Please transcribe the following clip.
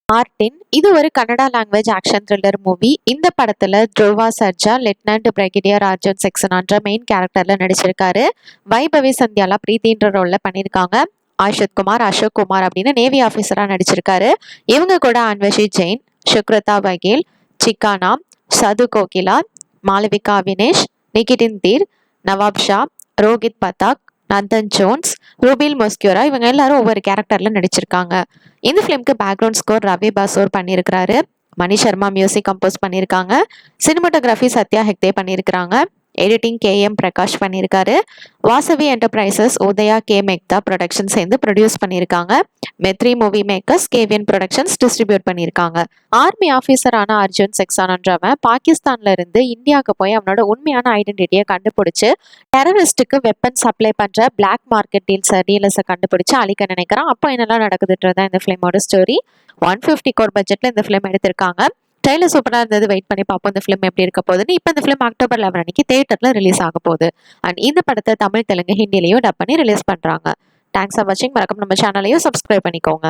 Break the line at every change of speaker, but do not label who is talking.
Martin இது ஒரு Kannada language action thriller movie. இந்த படத்துல த்ருவா சர்ஜா, லெப்டினன்ட் பிரிகேடியர் அர்ஜுன் செக்சனான்ற மெயின் கேரக்டர்ல நடிச்சிருக்காரு. வைபவி சந்தியாலா பிரீத்தின்ற ரோல்ல பண்ணியிருக்காங்க. ஆஷித் குமார், அசோக் குமார் அப்படின்னு நேவி ஆஃபீஸரா நடிச்சிருக்காரு. இவங்க கூட அன்வஷி ஜெயின், சுக்ரதா பகேல், சிக்கானா, சது கோகிலா, மாளவிகா வினேஷ், நிகிடின் தீர், நவாப் ஷா, ரோஹித் பதாக், நந்தன் ஜோன்ஸ், ரூபில் மொஸ்கியோரா இவங்க எல்லாரும் ஒவ்வொரு கேரக்டர்ல நடிச்சிருக்காங்க. இந்த ஃபிலிம்க்கு பேக்ரவுண்ட் ஸ்கோர் ரவி பாசோர் பண்ணியிருக்கிறாரு. மணி சர்மா மியூசிக் கம்போஸ் பண்ணியிருக்காங்க. சினிமாட்டோகிராஃபி சத்யா ஹெக்தே பண்ணியிருக்கிறாங்க. எடிட்டிங் KM பிரகாஷ் பண்ணியிருக்காரு. Vasavi enterprises Udaya K Mehta production சேர்ந்து ப்ரொடியூஸ் பண்ணியிருக்காங்க. Mythri movie makers KVN productions distribute பண்ணியிருக்காங்க. ஆர்மி ஆஃபீஸரான அர்ஜுன் செக்சானன்றவன் பாகிஸ்தான்ல இருந்து இந்தியாவுக்கு போய் அவனோட உண்மையான ஐடென்டிட்டியை கண்டுபிடிச்சு டெரரிஸ்ட்டுக்கு வெப்பன் சப்ளை பண்ற பிளாக் மார்க்கெட் டீலர்ஸை கண்டுபிடிச்சு அழிக்க நினைக்கிறான். அப்போ என்னெல்லாம் நடக்குதுன்றதான் இந்த ஃபிலிமோட ஸ்டோரி. 150 crore பட்ஜெட்ல இந்த ஃபிலிம் எடுத்திருக்காங்க. ட்ரெயிலர் சூப்பராக இருந்தது. வெயிட் பண்ணி பார்ப்போம் இந்த ஃபிலிம் எப்படி இருக்க போகுதுன்னு. இப்போ இந்த ஃபிலிம் அக்டோபர் 11 அன்னைக்கு தியேட்டர்ல ரிலீஸ் ஆக போகுது. அண்ட் இந்த படத்தை தமிழ், தெலுங்கு, ஹிந்திலையும் டப் பண்ணி ரிலீஸ் பண்றாங்க. தேங்க்ஸ் ஃபார் வாட்சிங். மறக்காம நம்ம சேனலையும் சப்ஸ்கிரைப் பண்ணிக்கோங்க.